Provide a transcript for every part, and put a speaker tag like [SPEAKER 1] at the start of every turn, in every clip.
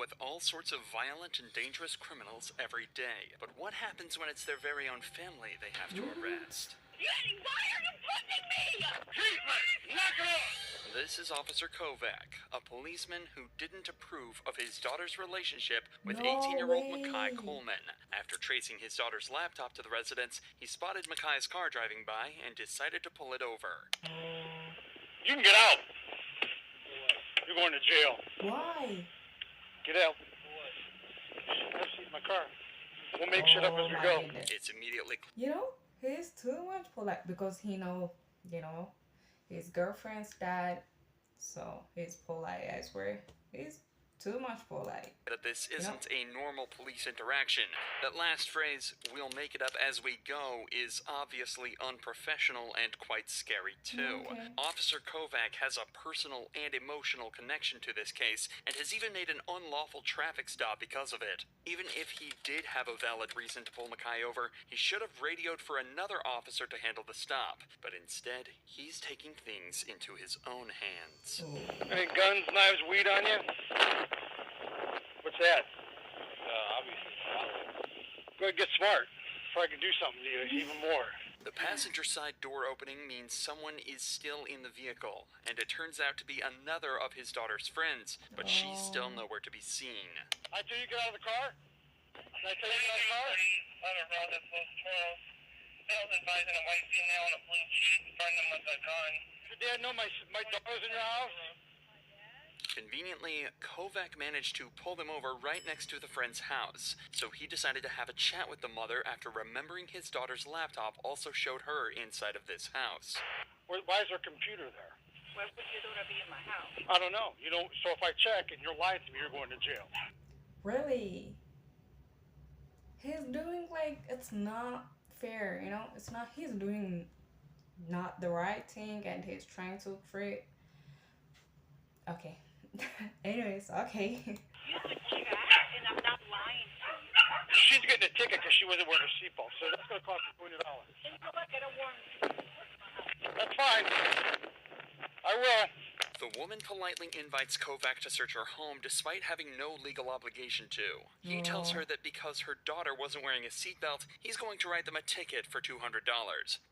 [SPEAKER 1] with all sorts of violent and dangerous criminals every day. But what happens when it's their very own family they have to arrest?
[SPEAKER 2] Yanni, why are you pushing me?
[SPEAKER 3] Treatment! Knock it off!
[SPEAKER 1] This is Officer Kovac, a policeman who didn't approve of his daughter's relationship with
[SPEAKER 4] No
[SPEAKER 1] 18-year-old
[SPEAKER 4] way.
[SPEAKER 1] Makai Coleman. After tracing his daughter's laptop to the residence, he spotted Makai's car driving by and decided to pull it over.
[SPEAKER 3] You can get out. You're going to jail.
[SPEAKER 4] Why?
[SPEAKER 3] Get out. Have a seat in my car. We'll make shit up as we
[SPEAKER 4] my
[SPEAKER 3] go.
[SPEAKER 4] goodness.
[SPEAKER 1] It's immediately
[SPEAKER 4] You know, he's too much polite because he know, his girlfriend's dad. So he's polite, I swear. He's too much polite.
[SPEAKER 1] that this isn't a normal police interaction. That last phrase, "we'll make it up as we go," is obviously unprofessional and quite scary too.
[SPEAKER 4] Okay.
[SPEAKER 1] Officer Kovac has a personal and emotional connection to this case, and has even made an unlawful traffic stop because of it. Even if he did have a valid reason to pull Makai over, he should have radioed for another officer to handle the stop. But instead, he's taking things into his own hands.
[SPEAKER 3] Any guns, knives, weed on you? What's that?
[SPEAKER 5] Obviously.
[SPEAKER 3] Go ahead, get smart. Before I can do something to you, even more.
[SPEAKER 1] The passenger side door opening means someone is still in the vehicle, and it turns out to be another of his daughter's friends, but she's still nowhere to be seen.
[SPEAKER 3] I tell you get out of the car? Did I tell you get out of the car?
[SPEAKER 5] On a road that was 12. I was advising a white female on a blue jeep, find them with a gun.
[SPEAKER 3] Your dad know my daughter's in your house?
[SPEAKER 1] Conveniently, Kovac managed to pull them over right next to the friend's house, so he decided to have a chat with the mother after remembering his daughter's laptop also showed her inside of this house.
[SPEAKER 3] Why is her computer there?
[SPEAKER 2] Why would your daughter be in my house?
[SPEAKER 3] I don't know. You don't. So if I check and you're lying to me, you're going to jail.
[SPEAKER 4] Really? He's doing like it's not fair, It's not. He's doing not the right thing, and he's trying to create. Okay. Anyways, okay.
[SPEAKER 2] You would check, and I'm not lying to you.
[SPEAKER 3] She's getting a ticket because she wasn't wearing her seatbelt, so that's going to cost you $20.
[SPEAKER 2] And you know what? Get a warrant.
[SPEAKER 3] That's fine. I will.
[SPEAKER 1] The woman politely invites Kovac to search her home despite having no legal obligation to. He tells her that because her daughter wasn't wearing a seatbelt, he's going to write them a ticket for $200,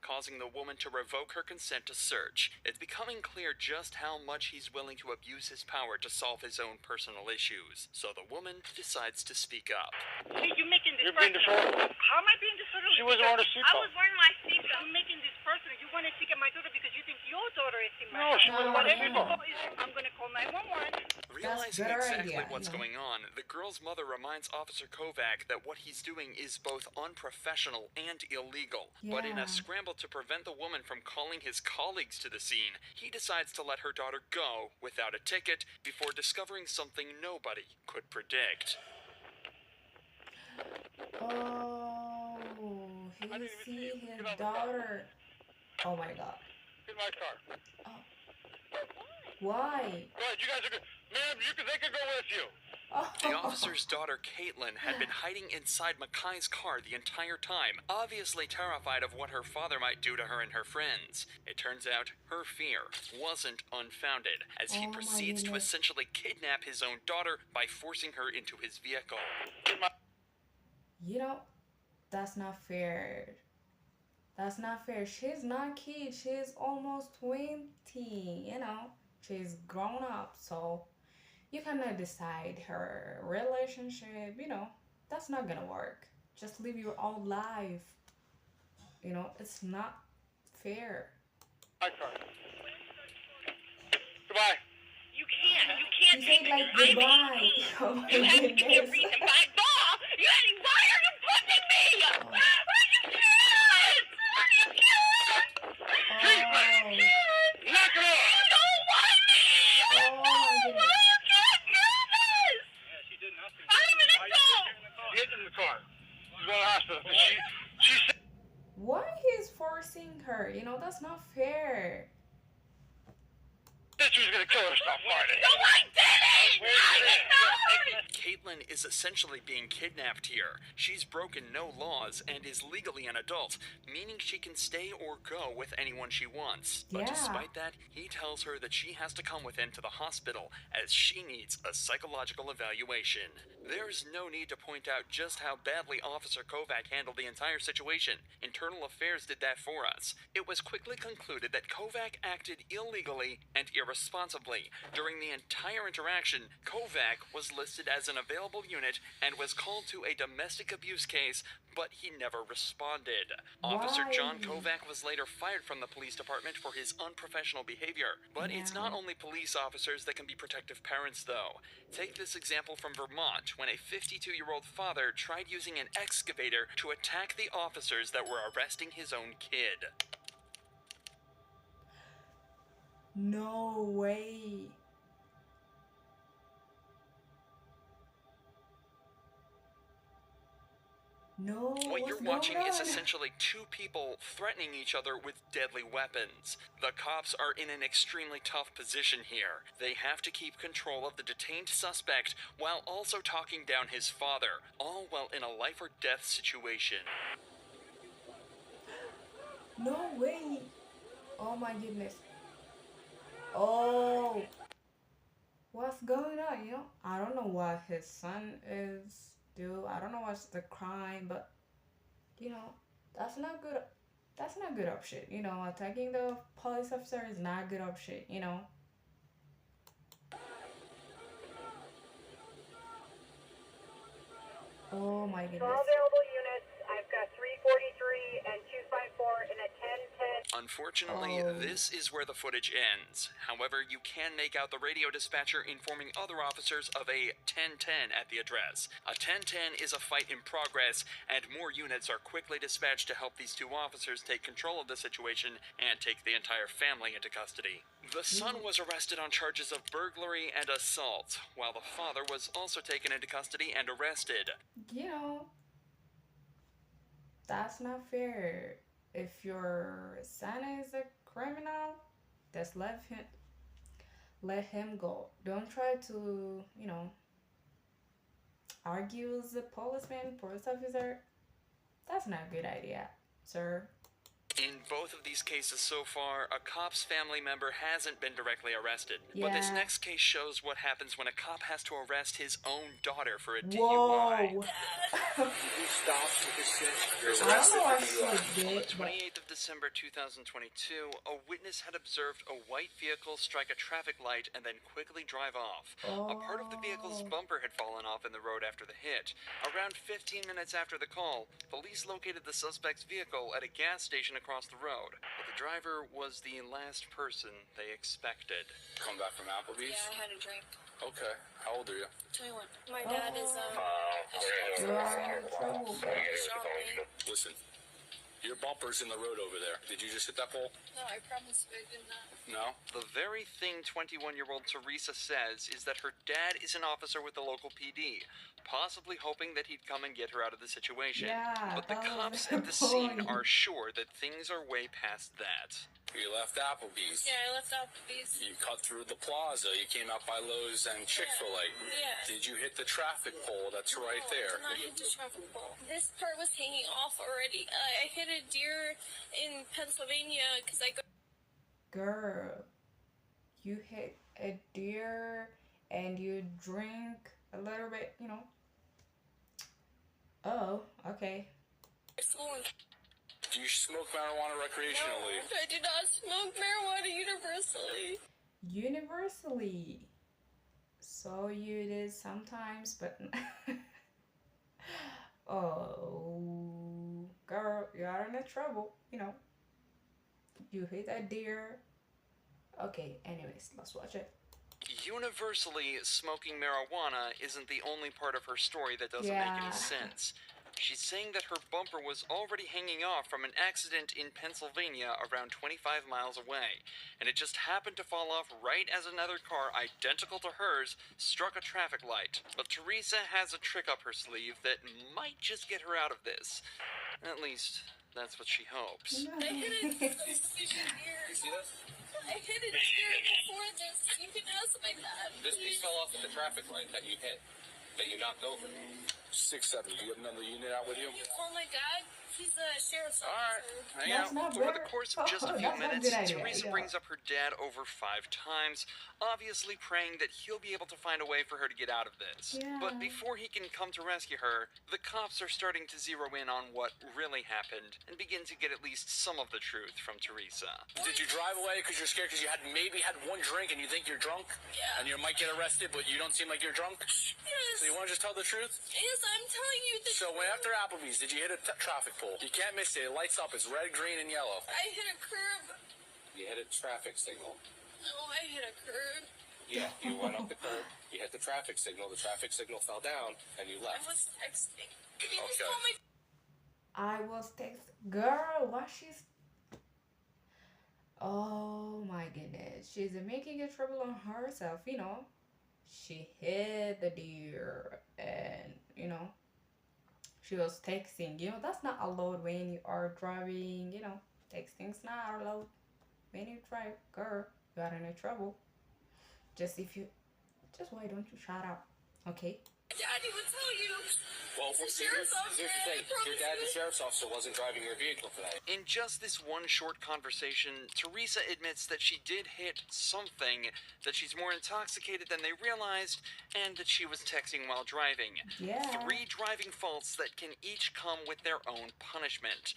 [SPEAKER 1] causing the woman to revoke her consent to search. It's becoming clear just how much he's willing to abuse his power to solve his own personal issues. So the woman decides to speak up.
[SPEAKER 2] Hey, you're making this
[SPEAKER 3] You're being
[SPEAKER 2] personal.
[SPEAKER 3] disorderly.
[SPEAKER 2] How am I being disorderly?
[SPEAKER 3] She wasn't wearing a
[SPEAKER 2] I
[SPEAKER 3] seatbelt.
[SPEAKER 2] was wearing my seatbelt. You're making this personal. You want to take my daughter because you think your daughter is in my
[SPEAKER 3] No,
[SPEAKER 2] house.
[SPEAKER 3] she wasn't wearing a
[SPEAKER 2] Whatever you
[SPEAKER 3] seatbelt.
[SPEAKER 2] do is, I'm going to call 911.
[SPEAKER 1] Realizing
[SPEAKER 4] better
[SPEAKER 1] exactly
[SPEAKER 4] idea,
[SPEAKER 1] what's going on, the girl's mother reminds Officer Kovac that what he's doing is both unprofessional and illegal. But in
[SPEAKER 4] Yeah.
[SPEAKER 1] a scramble to prevent the woman from calling his colleagues to the scene, he decides to let her daughter go without a ticket before discovering something nobody could predict.
[SPEAKER 4] Oh,
[SPEAKER 3] I didn't
[SPEAKER 4] he
[SPEAKER 3] even see
[SPEAKER 4] see
[SPEAKER 3] you.
[SPEAKER 4] his
[SPEAKER 3] Get out of the car.
[SPEAKER 4] daughter. Oh my god.
[SPEAKER 3] Get in my car.
[SPEAKER 4] Why?
[SPEAKER 3] Go ahead, you guys are good. Ma'am, they could go with you.
[SPEAKER 1] The officer's daughter, Caitlin, had been hiding inside Makai's car the entire time, obviously terrified of what her father might do to her and her friends. It turns out her fear wasn't unfounded, as he
[SPEAKER 4] Oh my
[SPEAKER 1] proceeds to
[SPEAKER 4] goodness.
[SPEAKER 1] essentially kidnap his own daughter by forcing her into his vehicle.
[SPEAKER 4] That's not fair. That's not fair. She's not a kid. She's almost 20, She's grown up, so you cannot decide her relationship, That's not gonna work. Just live your own life. It's not fair.
[SPEAKER 3] My car. Goodbye.
[SPEAKER 2] You can't. You
[SPEAKER 4] She
[SPEAKER 2] can't
[SPEAKER 4] said
[SPEAKER 2] take
[SPEAKER 4] like
[SPEAKER 2] me. I'm
[SPEAKER 4] goodbye.
[SPEAKER 2] 18.
[SPEAKER 4] Oh my
[SPEAKER 2] You have to give your
[SPEAKER 4] goodness.
[SPEAKER 2] reason by law. Yanni, why are you pushing me?
[SPEAKER 4] Oh.
[SPEAKER 2] You can't. You can't.
[SPEAKER 4] Oh.
[SPEAKER 3] Knock it off.
[SPEAKER 2] You don't want me.
[SPEAKER 4] Oh my goodness.
[SPEAKER 2] Why you can't do this?
[SPEAKER 5] Yeah, she did nothing.
[SPEAKER 2] I'm an
[SPEAKER 5] Why
[SPEAKER 2] adult.
[SPEAKER 5] you in the car?
[SPEAKER 3] Get in the car. She's going to the hospital. She said
[SPEAKER 4] Why he's forcing her? That's not fair.
[SPEAKER 3] she was going to kill herself, Marty.
[SPEAKER 2] No, I didn't. I did not.
[SPEAKER 1] Caitlin is essentially being kidnapped here. She's broken no laws and is legally an adult, meaning she can stay or go with anyone she wants. But
[SPEAKER 4] Yeah.
[SPEAKER 1] despite that, he tells her that she has to come with him to the hospital as she needs a psychological evaluation. There's no need to point out just how badly Officer Kovac handled the entire situation. Internal Affairs did that for us. It was quickly concluded that Kovac acted illegally and irresponsibly. During the entire interaction, Kovac was listed as an available unit and was called to a domestic abuse case, but he never responded. Officer John
[SPEAKER 4] Why?
[SPEAKER 1] Kovac was later fired from the police department for his unprofessional behavior. But it's not only police officers that can be protective parents, though. Take this example from Vermont, when a 52-year-old father tried using an excavator to attack the officers that were arresting his own kid.
[SPEAKER 4] No way. No.
[SPEAKER 1] What you're
[SPEAKER 4] what's
[SPEAKER 1] watching
[SPEAKER 4] going
[SPEAKER 1] is
[SPEAKER 4] on?
[SPEAKER 1] essentially two people threatening each other with deadly weapons. The cops are in an extremely tough position here. They have to keep control of the detained suspect while also talking down his father, all while in a life or death situation.
[SPEAKER 4] No way. Oh my goodness. Oh. What's going on, you know? I don't know what his son is do. I don't know what's the crime, but you know, that's not good. That's not good option. You know, attacking the police officer is not good option, you know. Oh my
[SPEAKER 2] For
[SPEAKER 4] goodness.
[SPEAKER 2] all available units, I've got 343 and 254 in a 1010.
[SPEAKER 1] Unfortunately,
[SPEAKER 4] Oh.
[SPEAKER 1] this is where the footage ends. However, you can make out the radio dispatcher informing other officers of a 1010 at the address. A 1010 is a fight in progress, and more units are quickly dispatched to help these two officers take control of the situation and take the entire family into custody. The son was arrested on charges of burglary and assault, while the father was also taken into custody and arrested.
[SPEAKER 4] You know, that's not fair. If your son is a criminal, just let him go. Don't try to, you know, argue with the police officer. That's not a good idea, sir.
[SPEAKER 1] In both of these cases so far, a cop's family member hasn't been directly arrested. But this
[SPEAKER 4] Yeah.
[SPEAKER 1] next case shows what happens when a cop has to arrest his own daughter for a DUI.
[SPEAKER 4] Whoa.
[SPEAKER 3] You stopped with this shit. You're
[SPEAKER 4] I don't
[SPEAKER 3] arrested
[SPEAKER 4] know
[SPEAKER 3] for
[SPEAKER 4] what
[SPEAKER 3] DUI.
[SPEAKER 4] she
[SPEAKER 1] On the
[SPEAKER 4] did, but
[SPEAKER 1] 28th of December 2022, a witness had observed a white vehicle strike a traffic light and then quickly drive off. A part of the vehicle's
[SPEAKER 4] Oh.
[SPEAKER 1] bumper had fallen off in the road after the hit. Around 15 minutes after the call, police located the suspect's vehicle at a gas station across the road. But the driver was the last person they expected.
[SPEAKER 3] Come back from Applebee's?
[SPEAKER 6] Yeah, I had a drink.
[SPEAKER 3] Okay. How old are you?
[SPEAKER 6] 21. My dad is,
[SPEAKER 4] You are in trouble, bro.
[SPEAKER 6] shot me.
[SPEAKER 3] Listen, your bumper's in the road over there. Did you just hit that pole?
[SPEAKER 6] No, I promise I did not.
[SPEAKER 3] No?
[SPEAKER 1] The very thing 21-year-old Teresa says is that her dad is an officer with the local PD, possibly hoping that he'd come and get her out of the situation.
[SPEAKER 4] Yeah,
[SPEAKER 1] But the
[SPEAKER 4] that was
[SPEAKER 1] cops
[SPEAKER 4] their
[SPEAKER 1] at the scene
[SPEAKER 4] point.
[SPEAKER 1] are sure that things are way past that.
[SPEAKER 3] You left Applebee's.
[SPEAKER 6] Yeah, I left Applebee's.
[SPEAKER 3] You cut through the plaza. You came out by Lowe's and Chick-fil-A.
[SPEAKER 6] Yeah.
[SPEAKER 3] Did you hit the traffic pole that's right
[SPEAKER 6] No,
[SPEAKER 3] there?
[SPEAKER 6] I did not hit the traffic pole. This part was hanging off already. I hit a deer in Pennsylvania because I go.
[SPEAKER 4] Girl, you hit a deer and you drink a little bit, you know. Oh, okay.
[SPEAKER 3] Do you smoke marijuana recreationally?
[SPEAKER 6] No, I do not smoke marijuana universally.
[SPEAKER 4] Universally. So you did sometimes, but oh, girl, you are in trouble, you know. You hit a deer. Okay, anyways, let's watch it.
[SPEAKER 1] Universally, smoking marijuana isn't the only part of her story that doesn't make
[SPEAKER 4] Yeah.
[SPEAKER 1] any sense. She's saying that her bumper was already hanging off from an accident in Pennsylvania around 25 miles away, and it just happened to fall off right as another car identical to hers struck a traffic light. But Teresa has a trick up her sleeve that might just get her out of this. At least, that's what she hopes.
[SPEAKER 6] I hit a deer.
[SPEAKER 3] You see this?
[SPEAKER 6] I hit a deer before this. You can ask my dad.
[SPEAKER 3] This piece fell off at the traffic light that you hit. That you
[SPEAKER 7] knocked over? 670. Do you have another unit out with you?
[SPEAKER 6] You call my dad? He's the sheriff's
[SPEAKER 1] All right,
[SPEAKER 6] officer.
[SPEAKER 1] hang
[SPEAKER 4] That's
[SPEAKER 1] out.
[SPEAKER 4] not
[SPEAKER 1] Over the
[SPEAKER 4] better.
[SPEAKER 1] course of just a few
[SPEAKER 4] That's not a
[SPEAKER 1] minutes,
[SPEAKER 4] good idea,
[SPEAKER 1] Teresa
[SPEAKER 4] yeah.
[SPEAKER 1] brings up her dad over 5 times, obviously praying that he'll be able to find a way for her to get out of this.
[SPEAKER 4] Yeah.
[SPEAKER 1] But before he can come to rescue her, the cops are starting to zero in on what really happened and begin to get at least some of the truth from Teresa.
[SPEAKER 7] Did you drive away because you're scared because you had maybe had one drink and you think you're drunk?
[SPEAKER 6] Yeah.
[SPEAKER 7] And you might get arrested, but you don't seem like you're drunk?
[SPEAKER 6] Yes.
[SPEAKER 7] So you want to just tell the truth?
[SPEAKER 6] Yes, I'm telling you the
[SPEAKER 7] So when after Applebee's, did you hit a traffic pole? You can't miss it. It lights up. It's red, green, and yellow.
[SPEAKER 6] I hit a curb.
[SPEAKER 7] You hit a traffic signal.
[SPEAKER 6] No, I hit a curb.
[SPEAKER 7] Yeah, you went up the curb. You hit the traffic signal. The traffic signal fell down, and you
[SPEAKER 6] I
[SPEAKER 7] left.
[SPEAKER 6] was texting. Can you just
[SPEAKER 7] Okay.
[SPEAKER 6] call my
[SPEAKER 4] I was text girl, what she's oh my goodness. She's making a trouble on herself, you know. She hit the deer and she was texting. That's not allowed when you are driving, texting's not allowed when you drive, girl. You are in trouble. Just why don't you shut up? Okay?
[SPEAKER 6] daddy would tell you?
[SPEAKER 7] Well,
[SPEAKER 6] The
[SPEAKER 7] here's
[SPEAKER 6] sheriff's
[SPEAKER 7] the
[SPEAKER 6] officer,
[SPEAKER 7] thing.
[SPEAKER 6] I promise
[SPEAKER 7] Your dad, the
[SPEAKER 6] you.
[SPEAKER 7] sheriff's officer, wasn't driving your vehicle today.
[SPEAKER 1] In just this one short conversation, Teresa admits that she did hit something, that she's more intoxicated than they realized, and that she was texting while driving.
[SPEAKER 4] Yeah.
[SPEAKER 1] 3 driving faults that can each come with their own punishment.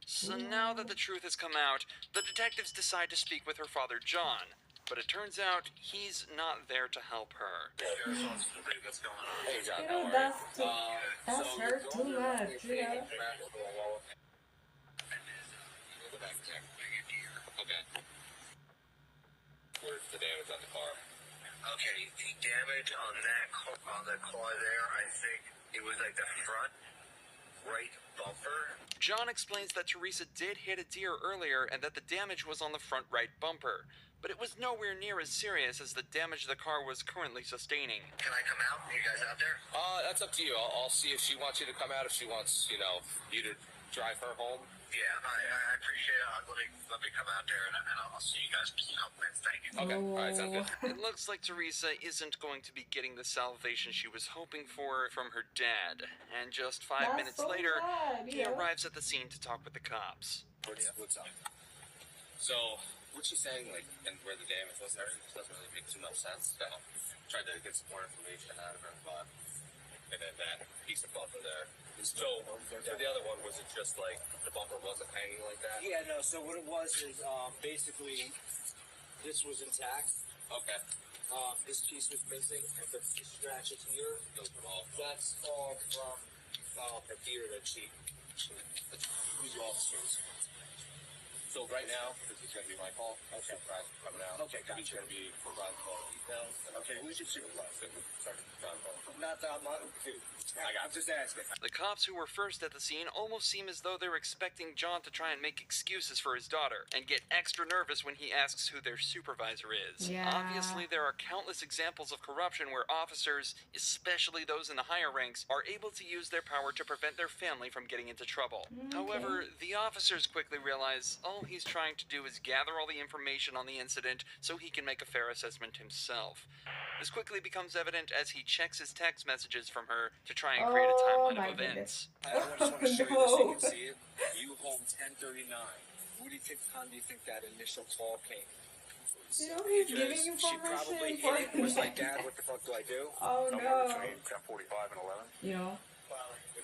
[SPEAKER 1] So now that the truth has come out, the detectives decide to speak with her father, John. But it turns out he's not there to help her.
[SPEAKER 7] Hey, John,
[SPEAKER 4] You
[SPEAKER 7] how
[SPEAKER 4] know,
[SPEAKER 7] are
[SPEAKER 4] that's
[SPEAKER 7] you?
[SPEAKER 4] that's her too much,
[SPEAKER 7] Okay. Where's the damage on the car?
[SPEAKER 8] Okay, the damage on the car there, I think it was like the front right bumper.
[SPEAKER 1] John explains that Teresa did hit a deer earlier and that the damage was on the front right bumper. But it was nowhere near as serious as the damage the car was currently sustaining.
[SPEAKER 8] Can I come out? Are you guys out there?
[SPEAKER 7] That's up to you. I'll see if she wants you to come out, if she wants, you to drive her home.
[SPEAKER 8] Yeah, I appreciate it. Let me come out there and I'll see you guys. Thank you.
[SPEAKER 7] Okay, all right, sounds good.
[SPEAKER 1] It looks like Teresa isn't going to be getting the salvation she was hoping for from her dad. And just 5
[SPEAKER 4] That's
[SPEAKER 1] minutes
[SPEAKER 4] so
[SPEAKER 1] later,
[SPEAKER 4] sad,
[SPEAKER 1] he
[SPEAKER 4] yeah.
[SPEAKER 1] arrives at the scene to talk with the cops.
[SPEAKER 7] What's up? So, what's she saying, and where the damage was? Everything doesn't really make too much sense. So, tried to get some more information out of her, but and then that piece of bumper there. So, for the other one, was it just like the bumper wasn't hanging like that?
[SPEAKER 9] Yeah, no, so what it was is basically this was intact.
[SPEAKER 7] Okay.
[SPEAKER 9] This piece was missing, and the scratches here,
[SPEAKER 7] Those were all.
[SPEAKER 9] that's all from a deer that she who's officers.
[SPEAKER 7] So right now, this is going to be my call.
[SPEAKER 9] Okay.
[SPEAKER 7] Coming out.
[SPEAKER 9] Okay, gotcha.
[SPEAKER 7] He's going to be providing all the details.
[SPEAKER 9] Okay, who's your supervisor?
[SPEAKER 7] Sergeant John Paul.
[SPEAKER 9] Not that much. Dude, I'm just asking.
[SPEAKER 1] The cops who were first at the scene almost seem as though they're expecting John to try and make excuses for his daughter, and get extra nervous when he asks who their supervisor is.
[SPEAKER 4] Yeah.
[SPEAKER 1] Obviously, there are countless examples of corruption where officers, especially those in the higher ranks, are able to use their power to prevent their family from getting into trouble. However, the officers quickly realize all he's trying to do is gather all the information on the incident so he can make a fair assessment himself. This quickly becomes evident as he checks his text messages from her to try and create a
[SPEAKER 4] Oh
[SPEAKER 1] timeline
[SPEAKER 4] my
[SPEAKER 1] of events.
[SPEAKER 9] I just want to show you this so you can see it. You home 1039. What do you think? Time do you think that initial call came?
[SPEAKER 4] He's giving
[SPEAKER 9] Because
[SPEAKER 4] you
[SPEAKER 9] she probably
[SPEAKER 4] information
[SPEAKER 9] hit it and was like,
[SPEAKER 4] for
[SPEAKER 9] Dad, what the fuck do I do?
[SPEAKER 4] Oh
[SPEAKER 8] Somewhere
[SPEAKER 4] no.
[SPEAKER 8] between 10:45 and 11.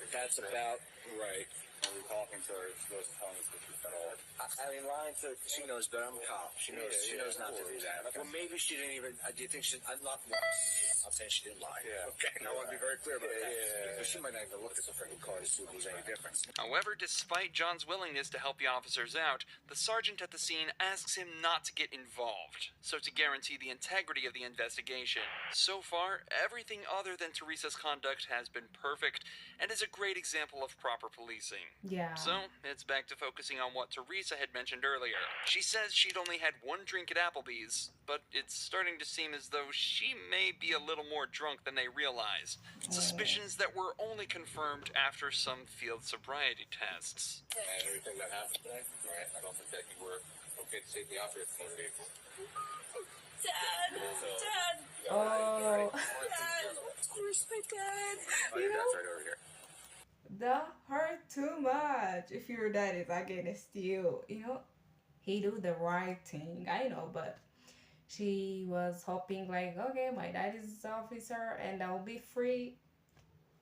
[SPEAKER 9] That's about right.
[SPEAKER 7] When we talking to her, she wasn't telling us the truth at all.
[SPEAKER 9] I mean, lying to she knows better. I'm a cop. She knows not to do that. Well, maybe she didn't even. Do you think she? I'm not. I'm saying she didn't lie.
[SPEAKER 7] Yeah.
[SPEAKER 9] Okay. I want to be very clear about that.
[SPEAKER 7] Yeah.
[SPEAKER 9] Because she might not even look at the freaking car to see if there's any difference.
[SPEAKER 1] However, despite John's willingness to help the officers out, the sergeant at the scene asks him not to get involved, so to guarantee the integrity of the investigation. So far, everything other than Teresa's conduct has been perfect, and is a great example of proper policing.
[SPEAKER 4] Yeah.
[SPEAKER 1] So, it's back to focusing on what Teresa had mentioned earlier. She says she'd only had 1 drink at Applebee's, but it's starting to seem as though she may be a little more drunk than they realized. Suspicions that were only confirmed after some field sobriety tests.
[SPEAKER 7] And everything that happened today, right? I don't think that you were okay to safely operate the motor vehicle.
[SPEAKER 6] Dad.
[SPEAKER 4] Oh,
[SPEAKER 6] Dad. Where's my dad?
[SPEAKER 7] Oh, your dad's right over here.
[SPEAKER 4] that hurt too much. If your dad is against you, he do the right thing. I know, but she was hoping like, okay, my dad is the officer and I'll be free.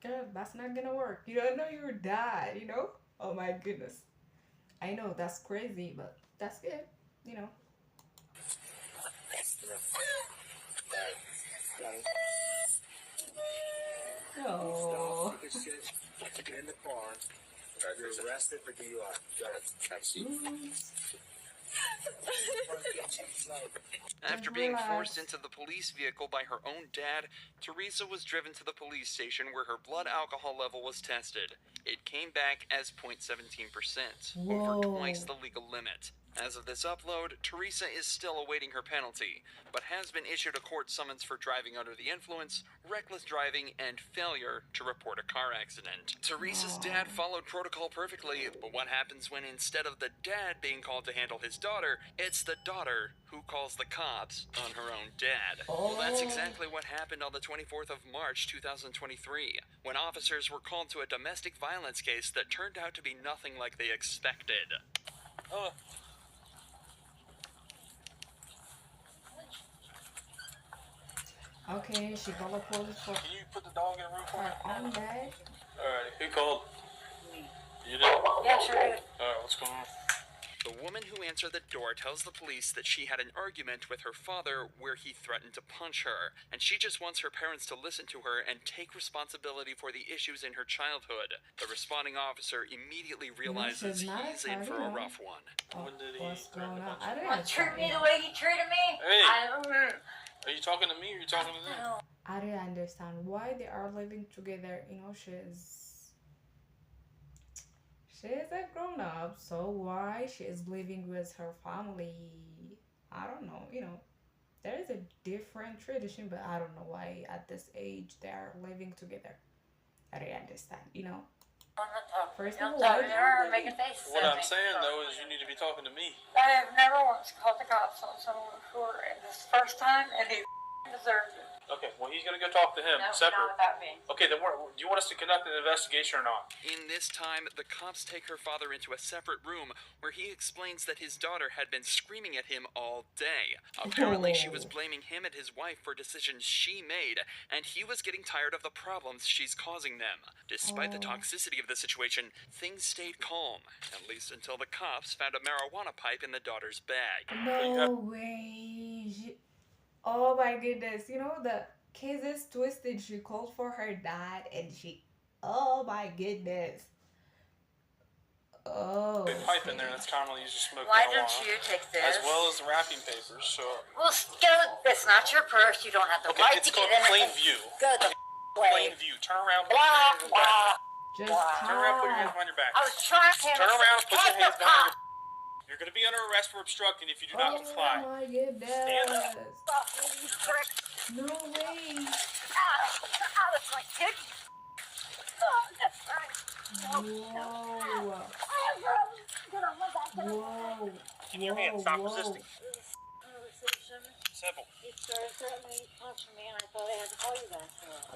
[SPEAKER 4] Girl, that's not gonna work. You don't know your dad. Oh my goodness. I know that's crazy, but that's good. Oh.
[SPEAKER 9] Get in the car. You're arrested for DUI.
[SPEAKER 7] Have a seat.
[SPEAKER 1] After being
[SPEAKER 4] Relax.
[SPEAKER 1] forced into the police vehicle by her own dad, Teresa was driven to the police station where her blood alcohol level was tested. It came back as 0.17%, over twice the legal limit. As of this upload, Teresa is still awaiting her penalty, but has been issued a court summons for driving under the influence, reckless driving, and failure to report a car accident. Teresa's dad followed protocol perfectly, but what happens when instead of the dad being called to handle his daughter, it's the daughter who calls the cops on her own dad? Well, that's exactly what happened on the 24th of March 2023, when officers were called to a domestic violence case that turned out to be nothing like they expected.
[SPEAKER 4] Okay, she called the police for
[SPEAKER 3] Can you put the dog in a room for me?
[SPEAKER 4] her own dad.
[SPEAKER 3] Alright, who called? You did?
[SPEAKER 2] Yeah, sure did.
[SPEAKER 3] Alright, what's going on?
[SPEAKER 1] The woman who answered the door tells the police that she had an argument with her father where he threatened to punch her, and she just wants her parents to listen to her and take responsibility for the issues in her childhood. The responding officer immediately realizes
[SPEAKER 4] she's not
[SPEAKER 1] he's in for a rough one.
[SPEAKER 3] When did he
[SPEAKER 4] What's
[SPEAKER 3] threaten
[SPEAKER 4] going
[SPEAKER 3] to
[SPEAKER 4] on?
[SPEAKER 3] punch
[SPEAKER 4] I
[SPEAKER 3] you?
[SPEAKER 4] don't
[SPEAKER 2] Treat me the
[SPEAKER 4] understand.
[SPEAKER 2] way he treated me.
[SPEAKER 3] Hey.
[SPEAKER 2] I
[SPEAKER 3] Are you talking to me or are you talking to them?
[SPEAKER 4] I don't understand why they are living together. She's a grown up, so why she is living with her family? I don't know. There is a different tradition, but I don't know why at this age they are living together. I don't understand. First of all, why they are living?
[SPEAKER 3] What I'm saying though is you need to be talking to me.
[SPEAKER 2] I have never once called the cops on someone before, and this first time, and he deserved it.
[SPEAKER 3] Okay, well he's gonna go talk to him
[SPEAKER 2] No,
[SPEAKER 3] separate.
[SPEAKER 2] not without me.
[SPEAKER 3] Okay, then do you want us to conduct an investigation or not?
[SPEAKER 1] In this time, the cops take her father into a separate room where he explains that his daughter had been screaming at him all day. Apparently, she was blaming him and his wife for decisions she made, and he was getting tired of the problems she's causing them. Despite the toxicity of the situation, things stayed calm, at least until the cops found a marijuana pipe in the daughter's bag.
[SPEAKER 4] No way. Oh my goodness. The case is twisted. She called for her dad and oh my goodness. Oh.
[SPEAKER 3] Big pipe in there that's commonly used to smoke
[SPEAKER 2] Why
[SPEAKER 3] marijuana,
[SPEAKER 2] don't you take this?
[SPEAKER 3] as well as the wrapping papers. So
[SPEAKER 2] Well, go. It's not your purse. You don't have the
[SPEAKER 3] okay,
[SPEAKER 2] right
[SPEAKER 3] it's
[SPEAKER 2] to
[SPEAKER 3] called
[SPEAKER 2] get in
[SPEAKER 3] plain
[SPEAKER 2] it.
[SPEAKER 3] view.
[SPEAKER 2] Go the
[SPEAKER 3] Plain
[SPEAKER 2] way.
[SPEAKER 3] view. Turn around. Put your
[SPEAKER 2] Blah,
[SPEAKER 3] hands in the back.
[SPEAKER 2] blah.
[SPEAKER 4] Just
[SPEAKER 3] Turn around. Put your hands
[SPEAKER 4] talk.
[SPEAKER 3] behind your back.
[SPEAKER 2] I was trying to
[SPEAKER 3] Turn around. Put your hands behind your.
[SPEAKER 2] your.
[SPEAKER 3] You're gonna be under arrest for obstructing if you do not
[SPEAKER 4] Oh
[SPEAKER 3] comply.
[SPEAKER 4] my goodness.
[SPEAKER 3] Stand up.
[SPEAKER 4] No way.
[SPEAKER 2] That's my kid. Oh, that's right.
[SPEAKER 4] Whoa. Whoa.
[SPEAKER 3] In your hand. Stop
[SPEAKER 4] Whoa.
[SPEAKER 3] resisting. Simple.
[SPEAKER 2] He started threatening punching me, and I thought I had to call you back.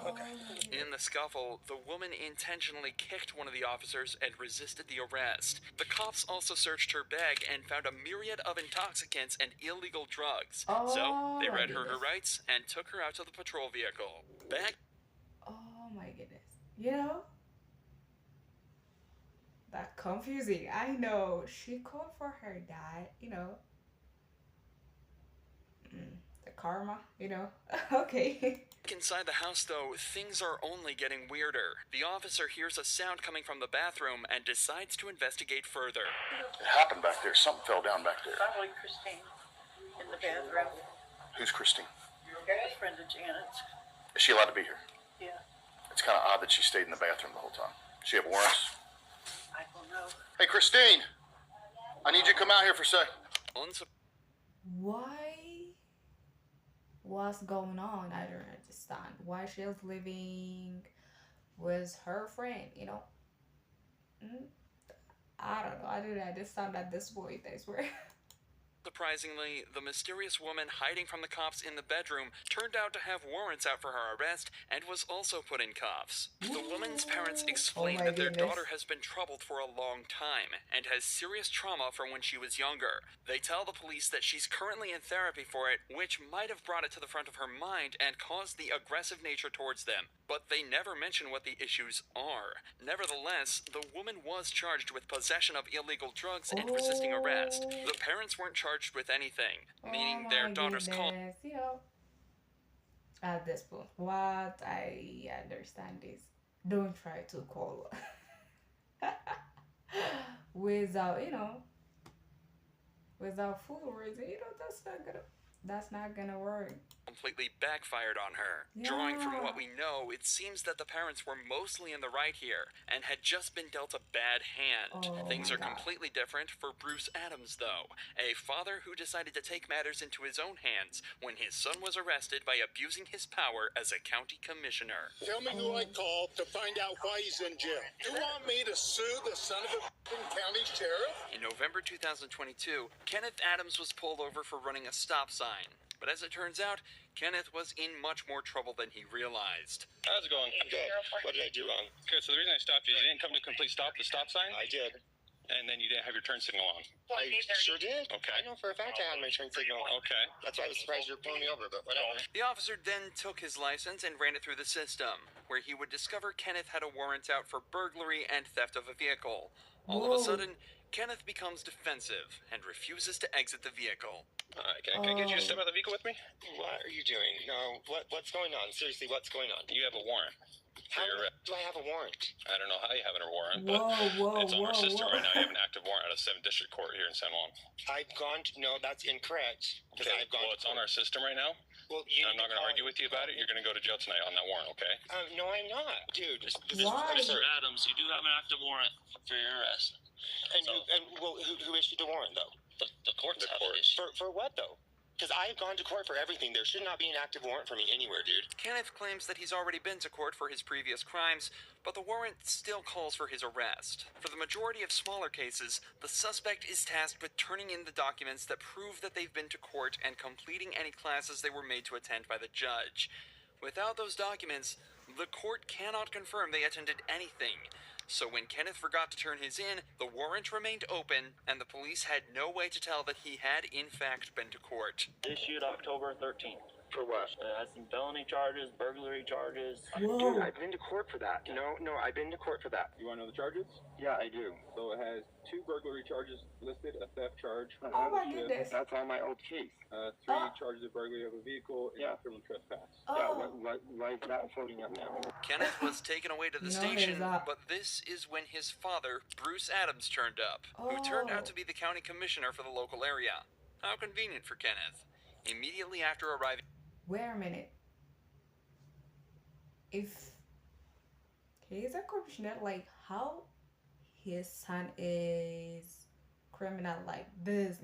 [SPEAKER 3] Okay.
[SPEAKER 1] In the scuffle, the woman intentionally kicked one of the officers and resisted the arrest. The cops also searched her bag and found a myriad of intoxicants and illegal drugs. So, they read her rights and took her out to the patrol vehicle. Back.
[SPEAKER 4] Oh my goodness. That confusing. I know. She called for her dad, the karma, Okay.
[SPEAKER 1] Inside the house, though, things are only getting weirder. The officer hears a sound coming from the bathroom and decides to investigate further.
[SPEAKER 10] It happened back there. Something fell down back there.
[SPEAKER 2] Probably Christine in the bathroom.
[SPEAKER 10] Who's Christine?
[SPEAKER 2] A friend of Janet's.
[SPEAKER 10] Is she allowed to be here?
[SPEAKER 2] Yeah,
[SPEAKER 10] It's kind of odd that she stayed in the bathroom the whole time. Does she have warrants?
[SPEAKER 2] I don't know.
[SPEAKER 10] Hey, Christine! I need you to come out here for a sec.
[SPEAKER 4] Why? What's going on? I don't understand. Why she's living with her friend, I don't know. I don't understand at this point, I swear.
[SPEAKER 1] Surprisingly, the mysterious woman hiding from the cops in the bedroom turned out to have warrants out for her arrest and was also put in cuffs. The woman's parents explained
[SPEAKER 4] my
[SPEAKER 1] that their
[SPEAKER 4] goodness.
[SPEAKER 1] daughter has been troubled for a long time and has serious trauma from when she was younger. They tell the police that she's currently in therapy for it, which might have brought it to the front of her mind and caused the aggressive nature towards them. But they never mention what the issues are. Nevertheless, the woman was charged with possession of illegal drugs and resisting arrest. The parents weren't charged with anything, meaning their daughter's call.
[SPEAKER 4] You know, at this point, what I understand is don't try to call without, without full reason. That's not gonna work.
[SPEAKER 1] Completely backfired on her. Drawing from what we know, it seems that the parents were mostly in the right here and had just been dealt a bad hand. Things are completely different for Bruce Adams, though, a father who decided to take matters into his own hands when his son was arrested by abusing his power as a county commissioner.
[SPEAKER 11] Tell me who I called to find out why he's in jail. You want me to sue the son of a county sheriff?
[SPEAKER 1] In November 2022, Kenneth Adams was pulled over for running a stop sign. But as it turns out, Kenneth was in much more trouble than he realized.
[SPEAKER 12] How's it going?
[SPEAKER 8] Good. What did I do wrong?
[SPEAKER 12] Okay, so the reason I stopped you didn't come to complete stop sign?
[SPEAKER 8] I did.
[SPEAKER 12] And then you didn't have your turn signal on.
[SPEAKER 8] I sure did.
[SPEAKER 12] Okay.
[SPEAKER 8] I know for a fact I had my turn signal on.
[SPEAKER 12] Okay.
[SPEAKER 8] That's why I was surprised you were pulling me over, but whatever.
[SPEAKER 1] The officer then took his license and ran it through the system, where he would discover Kenneth had a warrant out for burglary and theft of a vehicle. All of a sudden, Kenneth becomes defensive and refuses to exit the vehicle.
[SPEAKER 12] Alright, can I get you to step out of the vehicle with me?
[SPEAKER 8] What are you doing? No, what's going on? Seriously, what's going on?
[SPEAKER 12] You have a warrant.
[SPEAKER 8] How do I have a warrant?
[SPEAKER 12] I don't know how you have a warrant, but it's on our system right now. You have an active warrant out of 7th District Court here in San Juan.
[SPEAKER 8] I've gone to, no, that's incorrect.
[SPEAKER 12] Okay, well, it's on our system right now.
[SPEAKER 8] Well,
[SPEAKER 12] I'm not going to argue with you about it. You're going to go to jail tonight on that warrant, okay?
[SPEAKER 8] No, I'm not. Dude,
[SPEAKER 4] Why?
[SPEAKER 8] Mr.
[SPEAKER 7] Adams, you do have an active warrant for your arrest.
[SPEAKER 8] Who issued the warrant, though?
[SPEAKER 7] The court's
[SPEAKER 12] The court.
[SPEAKER 8] For what, though? Because I've gone to court for everything. There should not be an active warrant for me anywhere, dude.
[SPEAKER 1] Kenneth claims that he's already been to court for his previous crimes, but the warrant still calls for his arrest. For the majority of smaller cases, the suspect is tasked with turning in the documents that prove that they've been to court and completing any classes they were made to attend by the judge. Without those documents, the court cannot confirm they attended anything. So when Kenneth forgot to turn his in, the warrant remained open, and the police had no way to tell that he had in fact been to court.
[SPEAKER 7] Issued October 13th.
[SPEAKER 8] For what?
[SPEAKER 7] Has some felony charges, burglary charges.
[SPEAKER 8] Dude, I've been to court for that. No, I've been to court for that.
[SPEAKER 13] You want to know the charges?
[SPEAKER 8] Yeah, I do.
[SPEAKER 13] So it has 2 burglary charges listed, a theft charge.
[SPEAKER 4] Oh my goodness.
[SPEAKER 8] That's on my old case.
[SPEAKER 13] 3 charges of burglary of a vehicle and criminal trespass.
[SPEAKER 8] Yeah, why is that floating up now?
[SPEAKER 1] Kenneth was taken away to the station, but this is when his father, Bruce Adams, turned up, who turned out to be the county commissioner for the local area. How convenient for Kenneth. Immediately after arriving...
[SPEAKER 4] Wait a minute. If he's a commissioner, like how his son is criminal like this,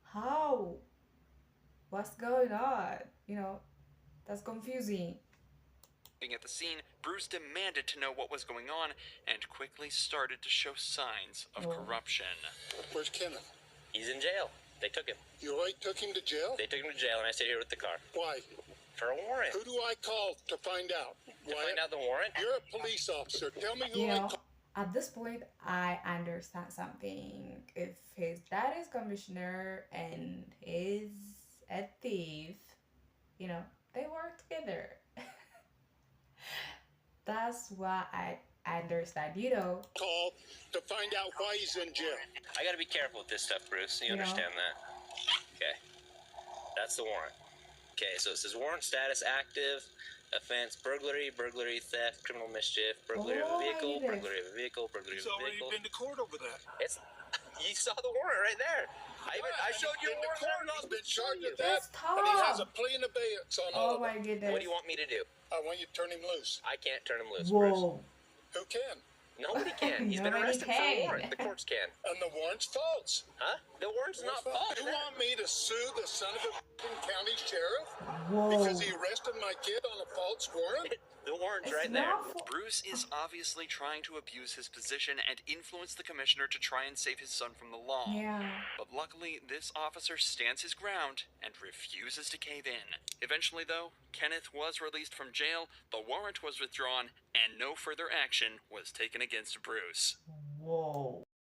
[SPEAKER 4] how? What's going on? That's confusing.
[SPEAKER 1] At the scene, Bruce demanded to know what was going on and quickly started to show signs of corruption.
[SPEAKER 11] Where's Kenneth?
[SPEAKER 7] He's in jail. They took him.
[SPEAKER 11] You already took him to jail?
[SPEAKER 7] They took him to jail, and I stayed here with the car.
[SPEAKER 11] Why?
[SPEAKER 7] For a warrant.
[SPEAKER 11] Who do I call to find out?
[SPEAKER 7] To find out the warrant?
[SPEAKER 11] You're a police officer. Tell me who I call.
[SPEAKER 4] At this point, I understand something. If his dad is commissioner and is a thief, they work together. That's why I understand,
[SPEAKER 11] Call to find out why he's in jail.
[SPEAKER 7] I gotta be careful with this stuff, Bruce. You understand that? Okay. That's the warrant. Okay, so it says warrant status active, offense burglary, theft, criminal mischief, burglary of a vehicle, burglary of a vehicle, burglary of a vehicle.
[SPEAKER 11] He's already been to court over that.
[SPEAKER 7] You saw the warrant right there. I showed you a warrant.
[SPEAKER 11] He's been charged with that, and he has a plea in abeyance on all of
[SPEAKER 4] my
[SPEAKER 11] it.
[SPEAKER 4] goodness.
[SPEAKER 7] What do you want me to do?
[SPEAKER 11] I want you to turn him loose.
[SPEAKER 7] I can't turn him loose, Bruce.
[SPEAKER 11] Who can?
[SPEAKER 7] Nobody can. He's been
[SPEAKER 4] Nobody
[SPEAKER 7] arrested for a warrant. The courts can.
[SPEAKER 11] And the warrant's false.
[SPEAKER 7] Huh? The warrant's not false.
[SPEAKER 11] You want me to sue the son of a county sheriff? Because he arrested my kid on a false warrant?
[SPEAKER 7] The warrant's right there.
[SPEAKER 1] Bruce is obviously trying to abuse his position and influence the commissioner to try and save his son from the law.
[SPEAKER 4] Yeah.
[SPEAKER 1] But Luckily, this officer stands his ground and refuses to cave in. Eventually, though, Kenneth was released from jail, the warrant was withdrawn, and no further action was taken against Bruce.
[SPEAKER 4] Whoa.